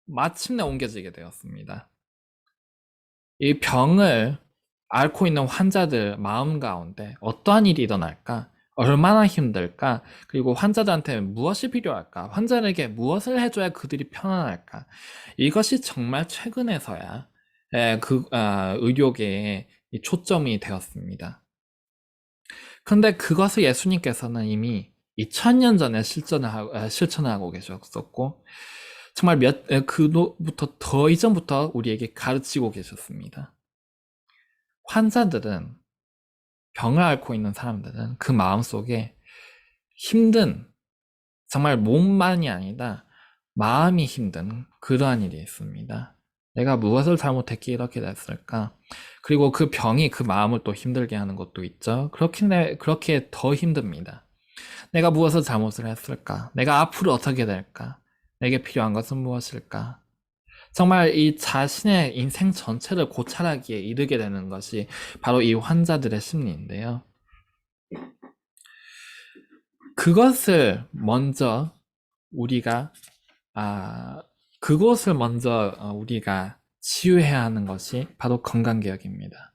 마침내 옮겨지게 되었습니다. 이 병을 앓고 있는 환자들 마음 가운데 어떠한 일이 일어날까? 얼마나 힘들까? 그리고 환자들한테 무엇이 필요할까? 환자에게 무엇을 해줘야 그들이 편안할까? 이것이 정말 최근에서야 의료계의 이 초점이 되었습니다. 그런데 그것을 예수님께서는 이미 2000년 전에 실천을 하고 계셨었고 정말 그로부터 더 이전부터 우리에게 가르치고 계셨습니다. 환자들은 병을 앓고 있는 사람들은 그 마음속에 힘든 정말 몸만이 아니다 마음이 힘든 그러한 일이 있습니다. 내가 무엇을 잘못했기에 이렇게 됐을까? 그리고 그 병이 그 마음을 또 힘들게 하는 것도 있죠. 그렇게 더 힘듭니다. 내가 무엇을 잘못을 했을까? 내가 앞으로 어떻게 될까? 내게 필요한 것은 무엇일까? 정말 이 자신의 인생 전체를 고찰하기에 이르게 되는 것이 바로 이 환자들의 심리인데요. 그것을 먼저 우리가 치유해야 하는 것이 바로 건강개혁입니다.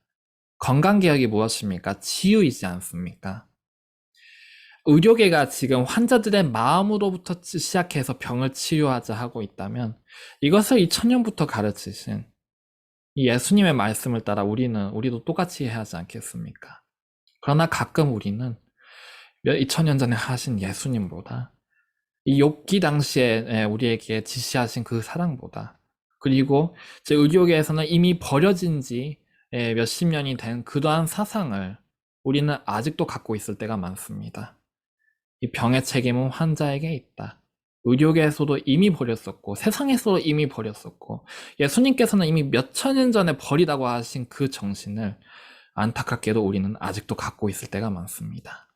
건강개혁이 무엇입니까? 치유이지 않습니까? 의료계가 지금 환자들의 마음으로부터 시작해서 병을 치유하자 하고 있다면 이것을 2000년부터 가르치신 이 예수님의 말씀을 따라 우리도 똑같이 해야 하지 않겠습니까? 그러나 가끔 우리는 2000년 전에 하신 예수님보다 이 욥기 당시에 우리에게 지시하신 그 사랑보다 그리고 제 의료계에서는 이미 버려진 지 몇십 년이 된 그러한 사상을 우리는 아직도 갖고 있을 때가 많습니다. 이 병의 책임은 환자에게 있다. 의료계에서도 이미 버렸었고 세상에서도 이미 버렸었고 예수님께서는 이미 몇천 년 전에 버리라고 하신 그 정신을 안타깝게도 우리는 아직도 갖고 있을 때가 많습니다.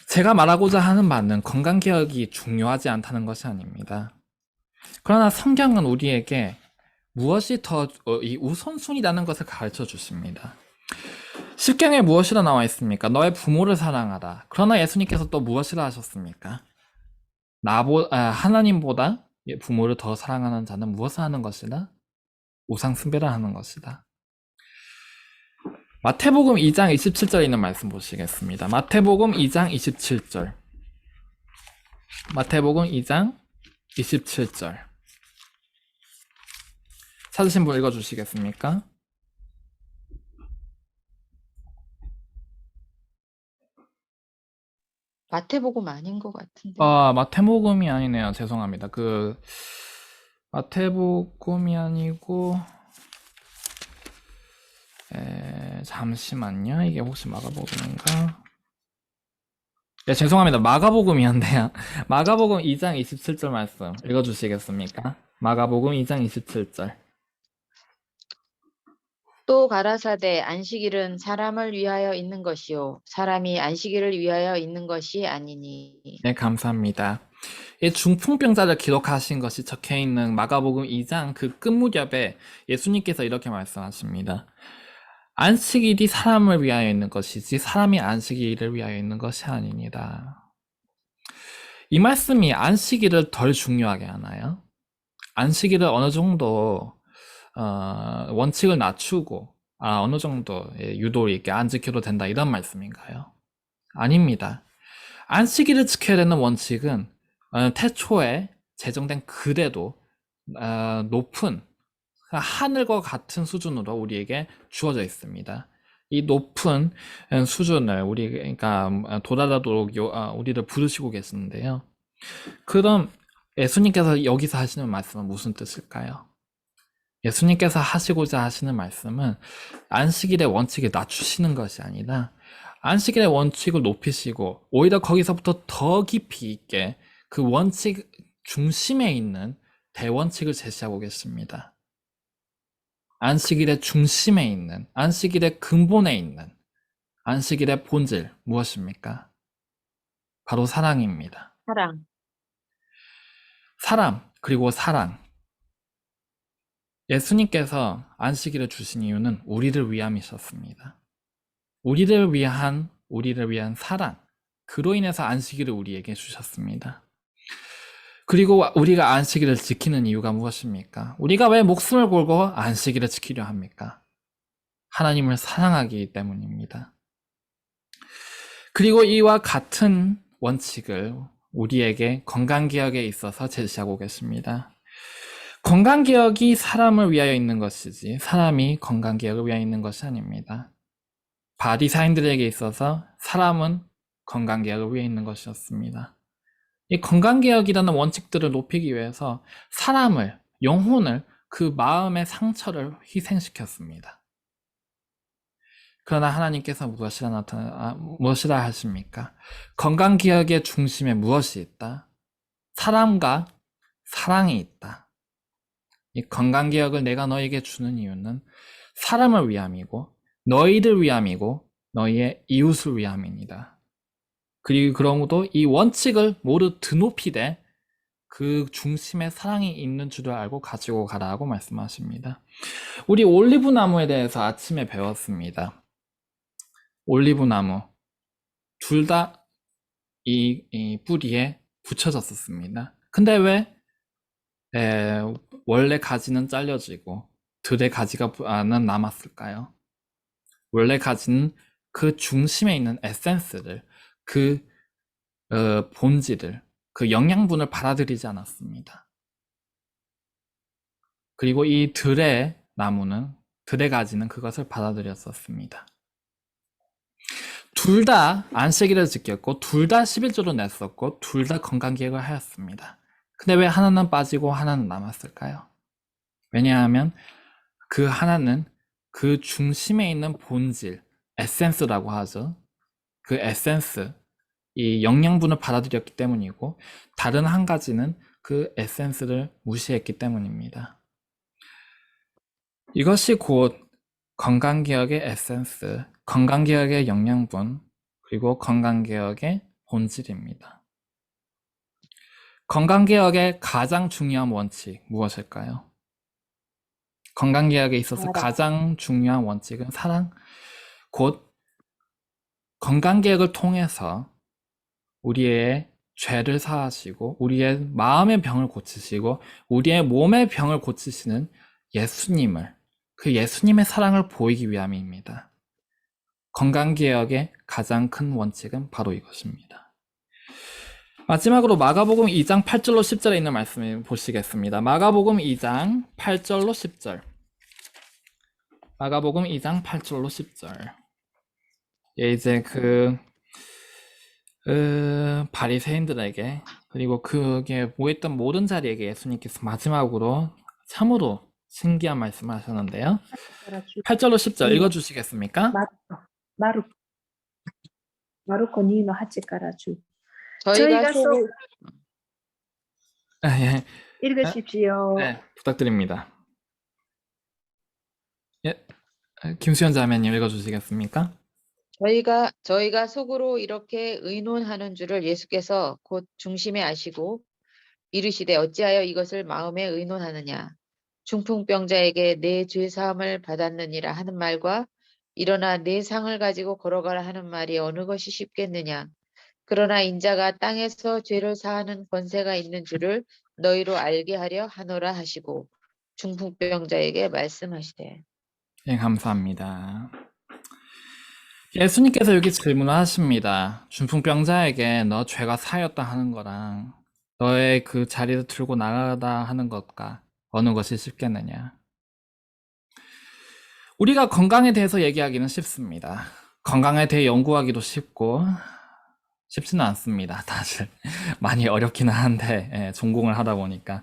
제가 말하고자 하는 바는 건강개혁이 중요하지 않다는 것이 아닙니다. 그러나 성경은 우리에게 무엇이 더 이 우선순위라는 것을 가르쳐 주십니다. 십경에 무엇이라 나와 있습니까? 너의 부모를 사랑하라. 그러나 예수님께서 또 무엇이라 하셨습니까? 하나님보다 부모를 더 사랑하는 자는 무엇을 하는 것이다? 우상 숭배를 하는 것이다. 마태복음 2장 27절에 있는 말씀 보시겠습니다. 마태복음 2장 27절. 마태복음 2장 27절. 찾으신 분 읽어주시겠습니까? 마태복음 아닌 것 같은데. 마태복음이 아니네요. 죄송합니다. 마태복음이 아니고, 잠시만요. 이게 혹시 마가복음인가? 네, 죄송합니다. 마가복음이었네요. 마가복음 2장 27절 말씀 읽어주시겠습니까? 마가복음 2장 27절. 또 가라사대 안식일은 사람을 위하여 있는 것이요 사람이 안식일을 위하여 있는 것이 아니니. 네, 감사합니다. 이 중풍병자를 기록하신 것이 적혀 있는 마가복음 2장 그 끝 무렵에 예수님께서 이렇게 말씀하십니다. 안식일이 사람을 위하여 있는 것이지 사람이 안식일을 위하여 있는 것이 아닙니다. 이 말씀이 안식일을 덜 중요하게 하나요? 안식일을 어느 정도 원칙을 낮추고 어느 정도 유도리 있게 안 지켜도 된다 이런 말씀인가요? 아닙니다. 안식일을 지켜야 되는 원칙은 태초에 제정된 그대도 높은 하늘과 같은 수준으로 우리에게 주어져 있습니다. 이 높은 수준을 그러니까 도달하도록 우리를 부르시고 계시는데요. 그럼 예수님께서 여기서 하시는 말씀은 무슨 뜻일까요? 예수님께서 하시고자 하시는 말씀은 안식일의 원칙을 낮추시는 것이 아니라 안식일의 원칙을 높이시고 오히려 거기서부터 더 깊이 있게 그 원칙 중심에 있는 대원칙을 제시하고 계십니다. 안식일의 중심에 있는, 안식일의 근본에 있는 안식일의 본질 무엇입니까? 바로 사랑입니다. 사랑. 사람 그리고 사랑. 예수님께서 안식일을 주신 이유는 우리를 위함이셨습니다. 우리를 위한 사랑, 그로 인해서 안식일을 우리에게 주셨습니다. 그리고 우리가 안식일을 지키는 이유가 무엇입니까? 우리가 왜 목숨을 걸고 안식일을 지키려 합니까? 하나님을 사랑하기 때문입니다. 그리고 이와 같은 원칙을 우리에게 건강개혁에 있어서 제시하고 계십니다. 건강개혁이 사람을 위하여 있는 것이지 사람이 건강개혁을 위하여 있는 것이 아닙니다. 바리사인들에게 있어서 사람은 건강개혁을 위해 있는 것이었습니다. 이 건강개혁이라는 원칙들을 높이기 위해서 사람을, 영혼을 그 마음의 상처를 희생시켰습니다. 그러나 하나님께서 무엇이라 하십니까? 건강개혁의 중심에 무엇이 있다? 사람과 사랑이 있다. 이 건강개혁을 내가 너에게 주는 이유는 사람을 위함이고 너희를 위함이고 너희의 이웃을 위함입니다. 그리고 그러므로 이 원칙을 모두 드높이되 그 중심에 사랑이 있는 줄을 알고 가지고 가라고 말씀하십니다. 우리 올리브나무에 대해서 아침에 배웠습니다. 올리브나무 둘 다 이 뿌리에 붙여졌었습니다. 근데 왜 원래 가지는 잘려지고 들의 가지가는 남았을까요? 원래 가지는 그 중심에 있는 에센스를 그 본질을 그 영양분을 받아들이지 않았습니다. 그리고 이 들의 가지는 그것을 받아들였었습니다. 둘 다 안식일을 지켰고 둘 다 11조를 냈었고 둘 다 건강계획을 하였습니다. 근데 왜 하나는 빠지고 하나는 남았을까요? 왜냐하면 그 하나는 그 중심에 있는 본질, 에센스라고 하죠. 그 에센스, 이 영양분을 받아들였기 때문이고 다른 한 가지는 그 에센스를 무시했기 때문입니다. 이것이 곧 건강개혁의 에센스, 건강개혁의 영양분, 그리고 건강개혁의 본질입니다. 건강개혁의 가장 중요한 원칙 무엇일까요? 건강개혁에 있어서 사랑. 가장 중요한 원칙은 사랑, 곧 건강개혁을 통해서 우리의 죄를 사하시고 우리의 마음의 병을 고치시고 우리의 몸의 병을 고치시는 예수님을, 그 예수님의 사랑을 보이기 위함입니다. 건강개혁의 가장 큰 원칙은 바로 이것입니다. 마지막으로 마가복음 2장 8절로 10절에 있는 말씀을 보시겠습니다. 마가복음 2장 8절로 10절. 마가복음 2장 8절로 10절. 예, 이제 그 바리새인들에게 그리고 그게 모였던 모든 자리에게 예수님께서 마지막으로 참으로 신기한 말씀을 하셨는데요. 8절로 10절 읽어주시겠습니까? マルマルコ2の8から10 저희가 저희가 속을 예, 읽으십시오. 네, 부탁드립니다. 예, 김수현 자매님 읽어주시겠습니까? 저희가 속으로 이렇게 의논하는 줄을 예수께서 곧 중심에 아시고 이르시되 어찌하여 이것을 마음에 의논하느냐 중풍병자에게 내 죄 사함을 받았느니라 하는 말과 일어나 내 상을 가지고 걸어가라 하는 말이 어느 것이 쉽겠느냐 그러나 인자가 땅에서 죄를 사하는 권세가 있는 줄을 너희로 알게 하려 하노라 하시고 중풍병자에게 말씀하시되. 예, 감사합니다. 예수님께서 여기 질문을 하십니다. 중풍병자에게 너 죄가 사였다 하는 거랑 너의 그 자리를 들고 나가다 하는 것과 어느 것이 쉽겠느냐? 우리가 건강에 대해서 얘기하기는 쉽습니다. 건강에 대해 연구하기도 쉽고 쉽지는 않습니다. 사실 많이 어렵기는 한데 예, 전공을 하다 보니까.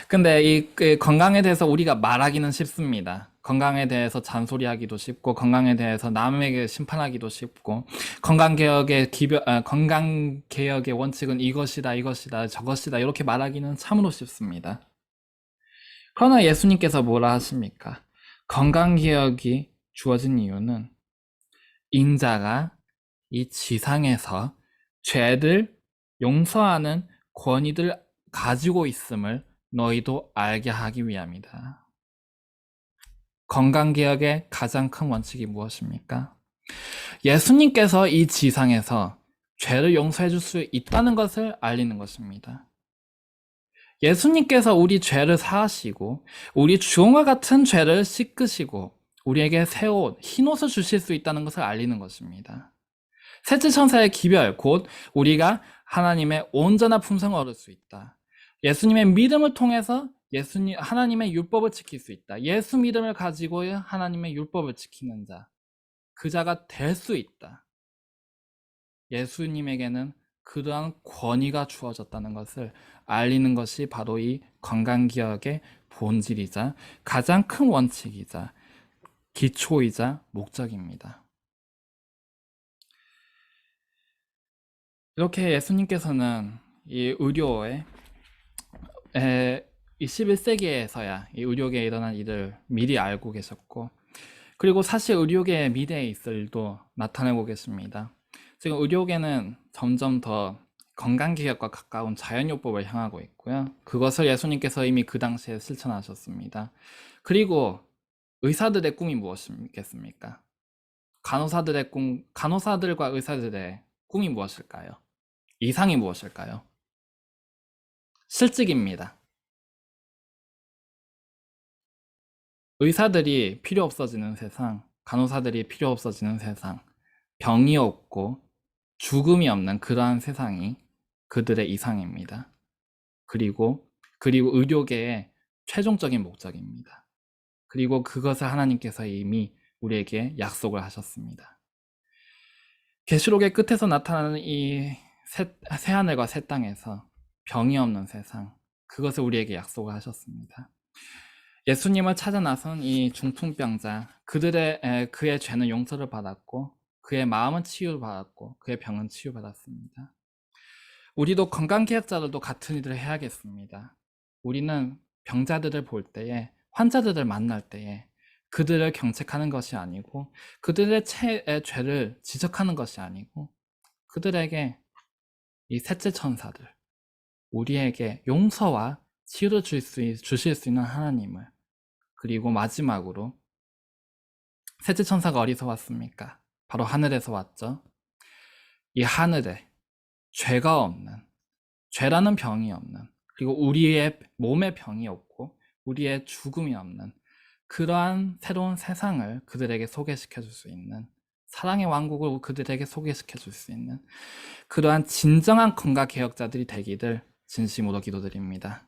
근데 이 건강에 대해서 우리가 말하기는 쉽습니다. 건강에 대해서 잔소리하기도 쉽고 건강에 대해서 남에게 심판하기도 쉽고 건강개혁의 원칙은 이것이다 저것이다 이렇게 말하기는 참으로 쉽습니다. 그러나 예수님께서 뭐라 하십니까? 건강개혁이 주어진 이유는 인자가 이 지상에서 죄를 용서하는 권위를 가지고 있음을 너희도 알게 하기 위함이다. 건강개혁의 가장 큰 원칙이 무엇입니까? 예수님께서 이 지상에서 죄를 용서해 줄 수 있다는 것을 알리는 것입니다. 예수님께서 우리 죄를 사하시고 우리 주홍과 같은 죄를 씻으시고 우리에게 새 옷, 흰 옷을 주실 수 있다는 것을 알리는 것입니다. 셋째 천사의 기별, 곧 우리가 하나님의 온전한 품성을 얻을 수 있다. 예수님의 믿음을 통해서 하나님의 율법을 지킬 수 있다. 예수 믿음을 가지고 하나님의 율법을 지키는 자, 그 자가 될 수 있다. 예수님에게는 그러한 권위가 주어졌다는 것을 알리는 것이 바로 이 건강기억의 본질이자 가장 큰 원칙이자 기초이자 목적입니다. 이렇게 예수님께서는 이 의료의 21세기에서야 이 의료계에 일어난 일을 미리 알고 계셨고 그리고 사실 의료계의 미래에 있을 일도 나타내고 계십니다. 지금 의료계는 점점 더 건강개혁과 가까운 자연요법을 향하고 있고요. 그것을 예수님께서 이미 그 당시에 실천하셨습니다. 그리고 의사들의 꿈이 무엇이겠습니까? 간호사들과 의사들의 꿈이 무엇일까요? 이상이 무엇일까요? 실직입니다. 의사들이 필요 없어지는 세상, 간호사들이 필요 없어지는 세상, 병이 없고 죽음이 없는 그러한 세상이 그들의 이상입니다. 그리고 의료계의 최종적인 목적입니다. 그리고 그것을 하나님께서 이미 우리에게 약속을 하셨습니다. 계시록의 끝에서 나타나는 이 새하늘과 새 땅에서 병이 없는 세상, 그것을 우리에게 약속을 하셨습니다. 예수님을 찾아 나선 이 중풍병자, 그의 죄는 용서를 받았고 그의 마음은 치유를 받았고 그의 병은 치유받았습니다. 우리도 건강개혁자들도 같은 일을 해야겠습니다. 우리는 병자들을 볼 때에, 환자들을 만날 때에 그들을 경책하는 것이 아니고 그들의 죄를 지적하는 것이 아니고 그들에게 이 셋째 천사들, 우리에게 용서와 치유를 주실 수 있는 하나님을, 그리고 마지막으로 셋째 천사가 어디서 왔습니까? 바로 하늘에서 왔죠. 이 하늘에 죄가 없는, 죄라는 병이 없는, 그리고 우리의 몸에 병이 없고 우리의 죽음이 없는 그러한 새로운 세상을 그들에게 소개시켜 줄 수 있는, 사랑의 왕국을 그들에게 소개시켜 줄 수 있는 그러한 진정한 건강개혁자들이 되기를 진심으로 기도드립니다.